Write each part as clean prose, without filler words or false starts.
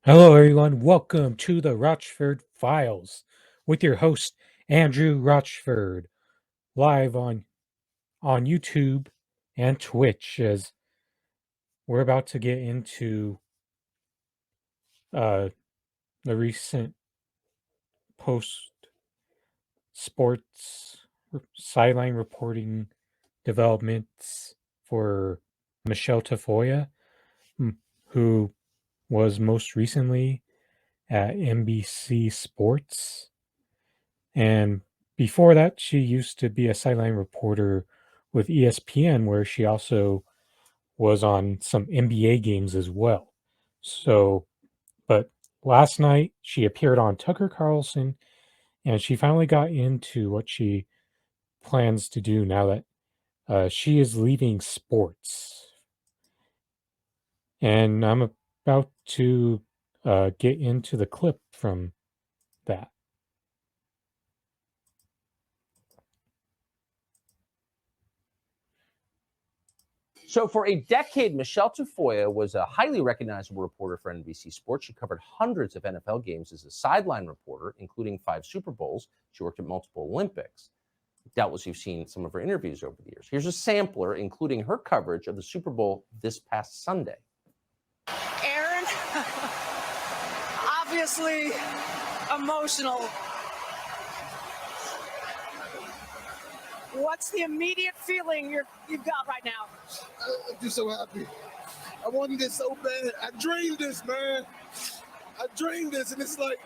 Hello, everyone. Welcome to the Rochford Files with your host Andrew Rochford, live on YouTube and Twitch. As we're about to get into uh, the recent post sports sideline reporting developments for Michele Tafoya, who was most recently at NBC Sports. And before that, she used to be a sideline reporter with ESPN, where she also was on some NBA games as well. So, but last night she appeared on Tucker Carlson and she finally got into what she plans to do now that she is leaving sports. And I'm about to get into the clip from that. So for a decade, Michele Tafoya was a highly recognizable reporter for NBC Sports. She covered hundreds of NFL games as a sideline reporter, including 5 Super Bowls. She worked at multiple Olympics. Doubtless you've seen some of her interviews over the years. Here's a sampler, including her coverage of the Super Bowl this past Sunday. Aaron, obviously emotional. What's the immediate feeling you've got right now? I'm just so happy. I wanted this so bad. I dreamed this, man. I dreamed this, and it's like,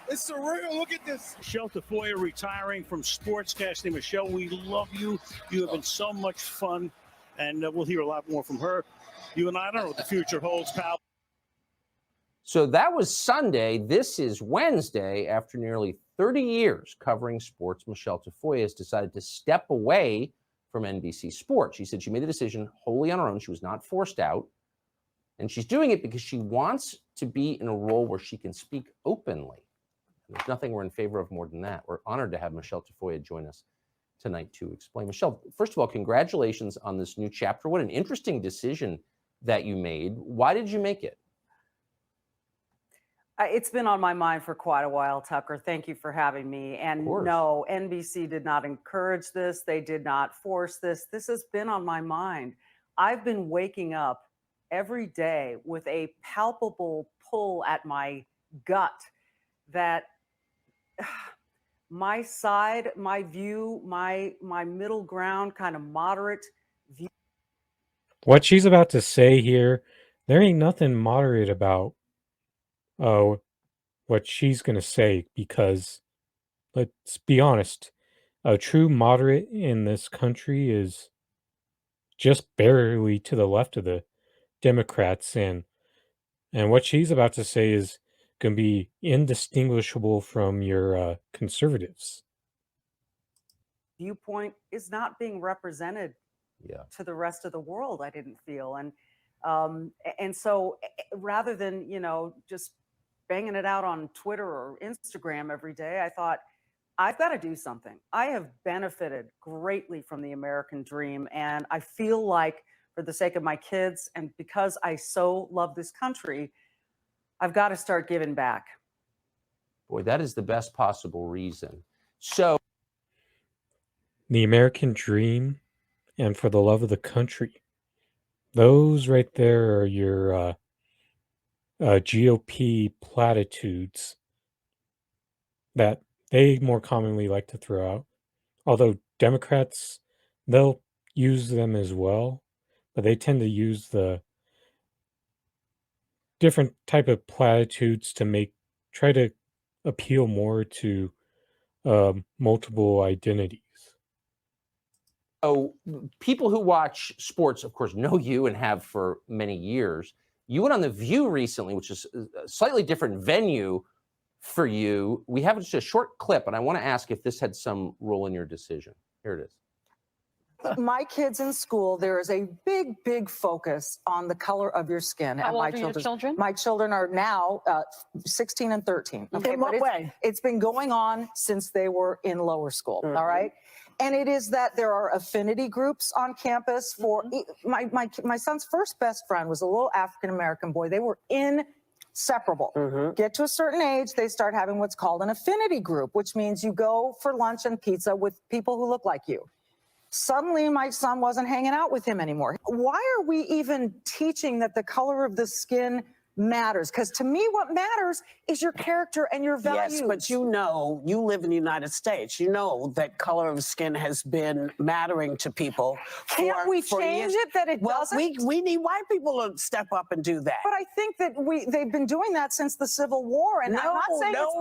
it's surreal. Look at this. Michele Tafoya retiring from sportscasting. Michele, we love you. You have been so much fun, and we'll hear a lot more from her. You and I don't know what the future holds, pal. So that was Sunday. This is Wednesday. After nearly 30 years covering sports, Michele Tafoya has decided to step away from NBC Sports. She said she made the decision wholly on her own. She was not forced out. And she's doing it because she wants to be in a role where she can speak openly. There's nothing we're in favor of more than that. We're honored to have Michele Tafoya join us tonight to explain. Michele, first of all, congratulations on this new chapter. What an interesting decision that you made. Why did you make it? It's been on my mind for quite a while, Tucker. Thank you for having me. And no, NBC did not encourage this. They did not force this. This has been on my mind. I've been waking up every day with a palpable pull at my gut that my side, my view, my middle ground, kind of moderate view. What she's about to say here, there ain't nothing moderate about what she's going to say, because let's be honest, a true moderate in this country is just barely to the left of the Democrats, and what she's about to say is going to be indistinguishable from your conservatives. Viewpoint is not being represented to the rest of the world, I didn't feel. And so rather than, just banging it out on Twitter or Instagram every day, I thought, I've got to do something. I have benefited greatly from the American dream. And I feel like, for the sake of my kids and because I so love this country, I've got to start giving back. Boy, that is the best possible reason. So The American dream and for the love of the country, those right there are your GOP platitudes that they more commonly like to throw out. Although Democrats, they'll use them as well, but they tend to use the different type of platitudes to try to appeal more to multiple identities. So people who watch sports, of course, know you and have for many years. You went on The View recently, which is a slightly different venue for you. We have just a short clip, and I want to ask if this had some role in your decision. Here it is. My kids in school, there is a big focus on the color of your skin. How old are your children? My children are now 16 and 13. Okay, in what way? It's been going on since they were in lower school, all right? And it is that there are affinity groups on campus for my son's first best friend was a little African-American boy. They were in separable. Mhm. Get to a certain age, they start having what's called an affinity group, which means you go for lunch and pizza with people who look like you. Suddenly, my son wasn't hanging out with him anymore. Why are we even teaching that the color of the skin matters? Because to me, what matters is your character and your values. Yes, but you know, you live in the United States. You know that color of skin has been mattering to people. Can't we change it that it well, doesn't? we need white people to step up and do that. But I think that they've been doing that since the Civil War, and I'm not saying it's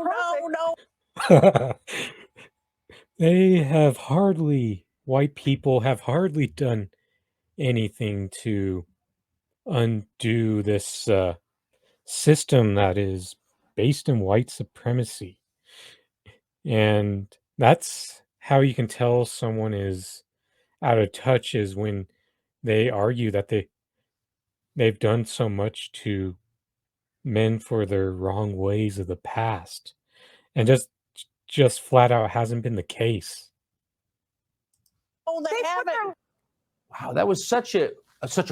perfect. White people have hardly done anything to undo this system that is based in white supremacy. And that's how you can tell someone is out of touch, is when they argue that they've done so much to mend for their wrong ways of the past. And just flat out hasn't been the case. Oh, they haven't. Wow, that was such a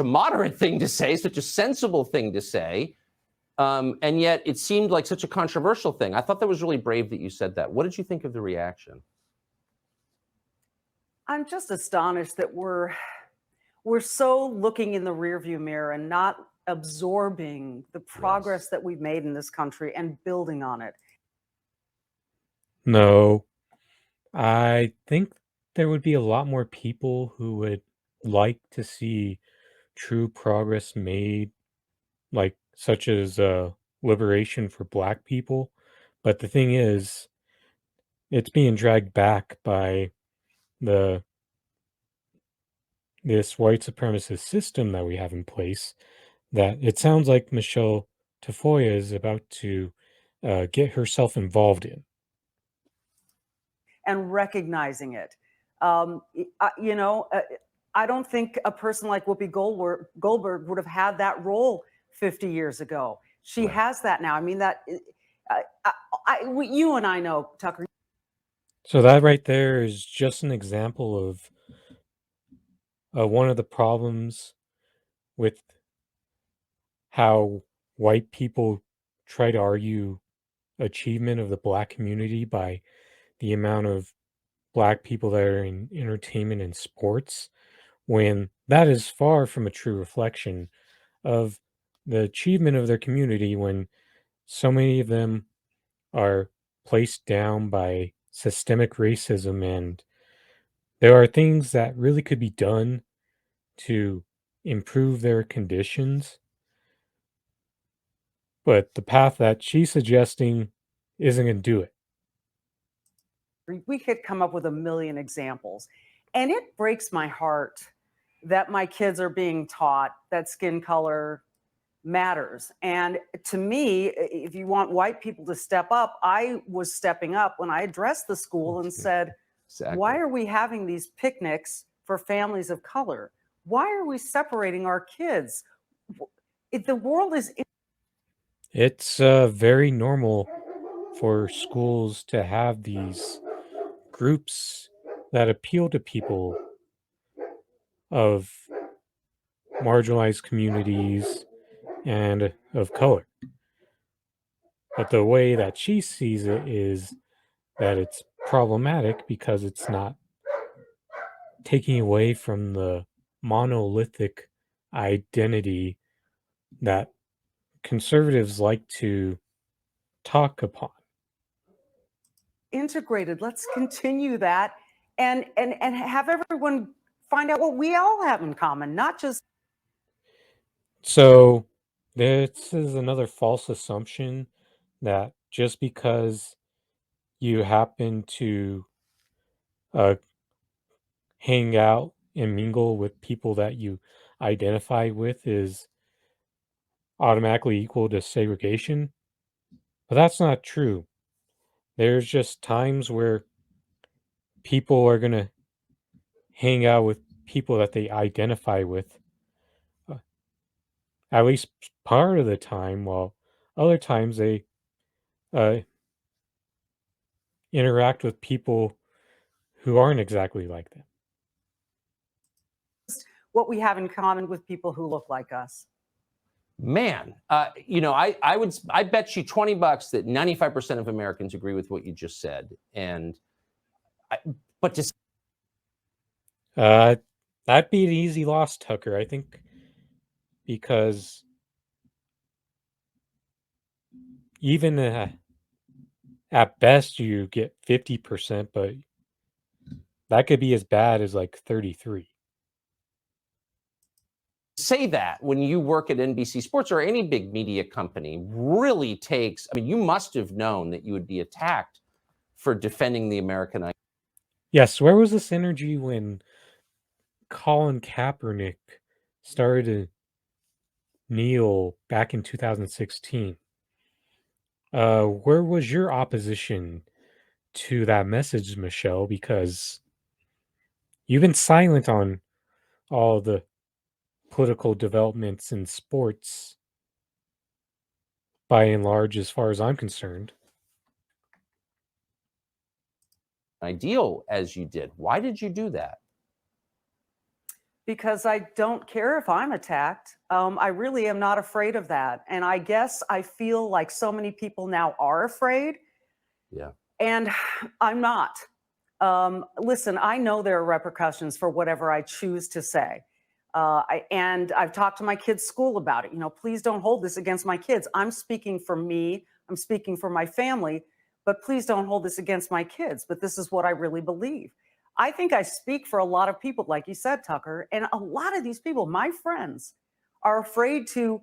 moderate thing to say, such a sensible thing to say. And yet it seemed like such a controversial thing. I thought that was really brave that you said that. What did you think of the reaction? I'm just astonished that we're so looking in the rearview mirror and not absorbing the progress that we've made in this country and building on it. No, I think there would be a lot more people who would like to see true progress made, like such as liberation for Black people. But the thing is, it's being dragged back by the this white supremacist system that we have in place, that it sounds like Michele Tafoya is about to get herself involved in. And recognizing it. I don't think a person like Whoopi Goldberg would have had that role 50 years ago. She has that now. I mean, you and I know, Tucker. So that right there is just an example of one of the problems with how white people try to argue achievement of the Black community by the amount of Black people that are in entertainment and sports, when that is far from a true reflection of the achievement of their community, when so many of them are placed down by systemic racism. And there are things that really could be done to improve their conditions, but the path that she's suggesting isn't going to do it. We could come up with a million examples. And it breaks my heart that my kids are being taught that skin color matters. And to me, if you want white people to step up, I was stepping up when I addressed the school and said, why are we having these picnics for families of color? Why are we separating our kids? The world is... It's very normal for schools to have these groups that appeal to people of marginalized communities and of color. But the way that she sees it is that it's problematic because it's not taking away from the monolithic identity that conservatives like to talk upon. Integrated. Let's continue that and have everyone find out what we all have in common, not just... So this is another false assumption that just because you happen to hang out and mingle with people that you identify with is automatically equal to segregation. But that's not true. There's just times where people are going to hang out with people that they identify with, at least part of the time, while other times they interact with people who aren't exactly like them. What we have in common with people who look like us. Man, I bet you $20 that 95% of Americans agree with what you just said. But just that'd be an easy loss, Tucker, I think, because even at best you get 50%, but that could be as bad as like 33. say that when you work at NBC Sports or any big media company really takes, I mean, you must have known that you would be attacked for defending the American idea. Yes, where was this energy when Colin Kaepernick started to kneel back in 2016? Where was your opposition to that message, Michelle? Because you've been silent on all the political developments in sports, by and large, as far as I'm concerned. Ideal as you did. Why did you do that? Because I don't care if I'm attacked. I really am not afraid of that. And I guess I feel like so many people now are afraid. Yeah. And I'm not. Listen, I know there are repercussions for whatever I choose to say. And I've talked to my kids' school about it. Please don't hold this against my kids. I'm speaking for me. I'm speaking for my family. But please don't hold this against my kids. But this is what I really believe. I think I speak for a lot of people, like you said, Tucker. And a lot of these people, my friends, are afraid to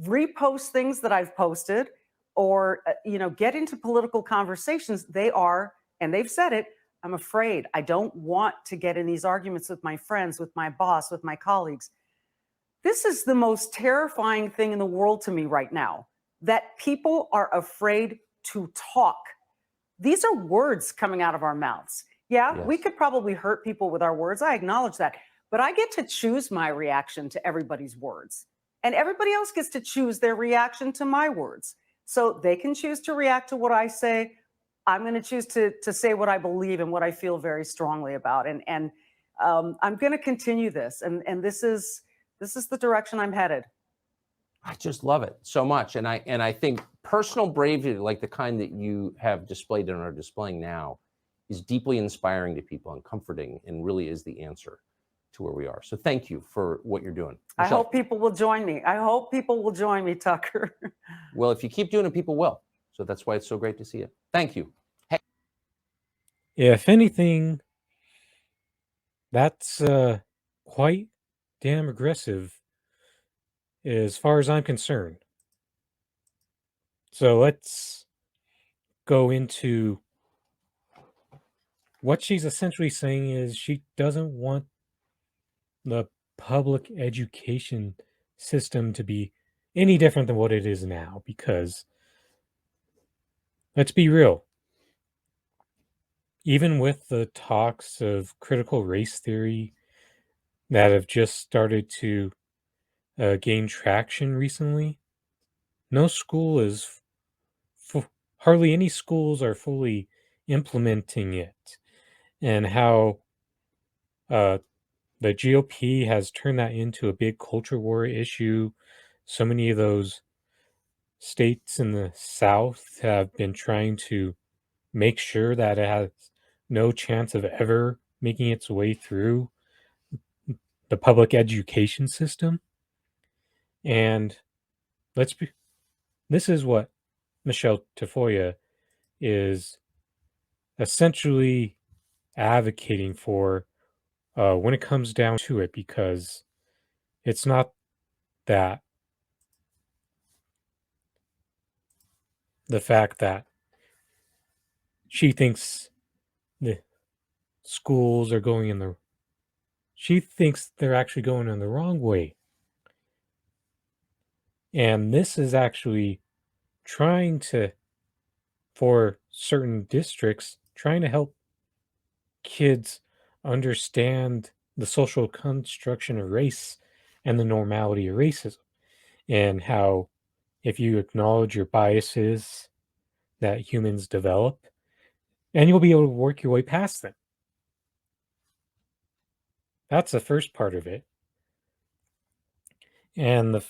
repost things that I've posted or, get into political conversations. They are, and they've said it, I'm afraid. I don't want to get in these arguments with my friends, with my boss, with my colleagues. This is the most terrifying thing in the world to me right now, that people are afraid to talk. These are words coming out of our mouths. Yeah, Yes. we could probably hurt people with our words. I acknowledge that. But I get to choose my reaction to everybody's words. And everybody else gets to choose their reaction to my words. So they can choose to react to what I say. I'm going to choose to say what I believe and what I feel very strongly about. And I'm going to continue this. And this is the direction I'm headed. I just love it so much. And I think personal bravery, like the kind that you have displayed and are displaying now, is deeply inspiring to people and comforting, and really is the answer to where we are. So thank you for what you're doing. I Michele. hope people will join me. I hope people will join me, Tucker. Well, if you keep doing it, people will. So that's why it's so great to see you. Thank you. Hey. If anything, that's quite damn aggressive as far as I'm concerned. So let's go into what she's essentially saying is she doesn't want the public education system to be any different than what it is now, because let's be real, even with the talks of critical race theory that have just started to gain traction recently, no school is hardly any schools are fully implementing it. And how the GOP has turned that into a big culture war issue. So many of those states in the South have been trying to make sure that it has no chance of ever making its way through the public education system. And this is what Michele Tafoya is essentially advocating for when it comes down to it, because it's not that the fact that she thinks the schools are going in the she thinks they're actually going in the wrong way. And this is actually trying to, for certain districts, trying to help kids understand the social construction of race and the normality of racism, and how if you acknowledge your biases that humans develop, and you'll be able to work your way past them. That's the first part of it. And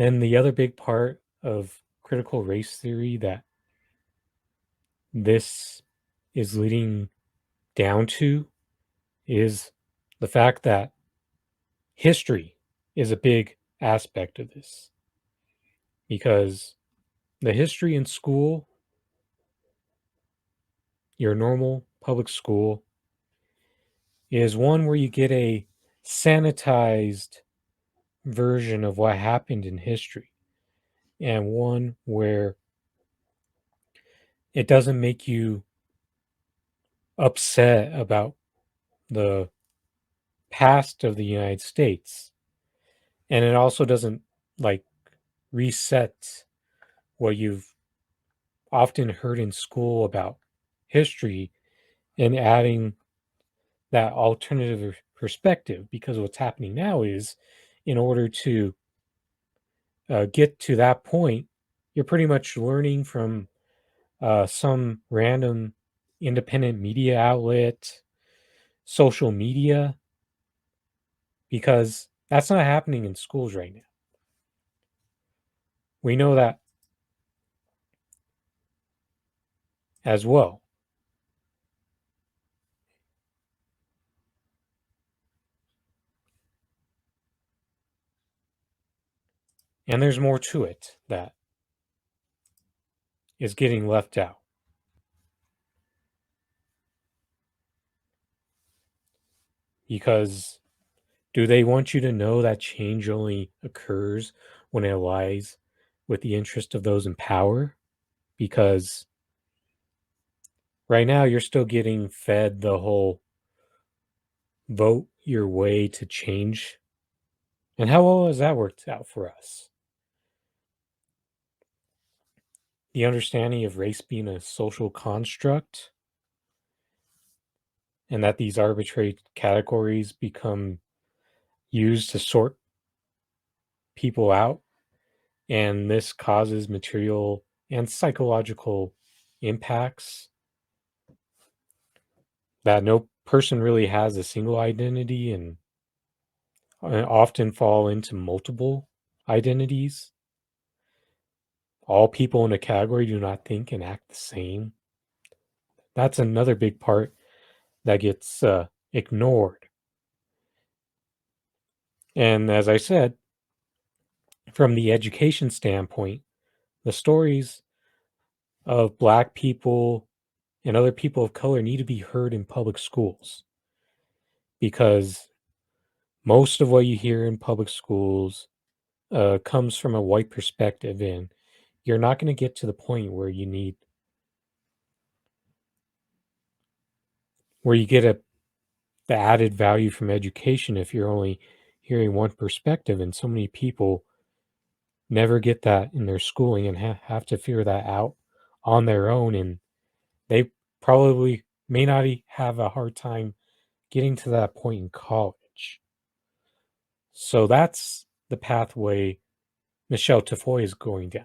Then the other big part of critical race theory that this is leading down to is the fact that history is a big aspect of this, because the history in school, your normal public school, is one where you get a sanitized version of what happened in history, and one where it doesn't make you upset about the past of the United States. And it also doesn't like reset what you've often heard in school about history and adding that alternative perspective. Because what's happening now is, in order to get to that point, you're pretty much learning from some random independent media outlet, social media, because that's not happening in schools right now. We know that as well. And there's more to it that is getting left out. Because do they want you to know that change only occurs when it lies with the interest of those in power? Because right now you're still getting fed the whole vote your way to change. And how well has that worked out for us? The understanding of race being a social construct, and that these arbitrary categories become used to sort people out, and this causes material and psychological impacts, that no person really has a single identity and often fall into multiple identities. All people in a category do not think and act the same. That's another big part that gets ignored. And as I said, from the education standpoint, the stories of Black people and other people of color need to be heard in public schools, because most of what you hear in public schools comes from a white perspective, and you're not going to get to the point where you get the added value from education if you're only hearing one perspective. And so many people never get that in their schooling and have to figure that out on their own, and they probably may not have a hard time getting to that point in college. So that's the pathway Michele Tafoya is going down,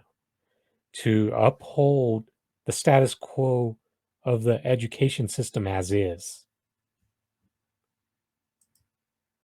to uphold the status quo of the education system as is.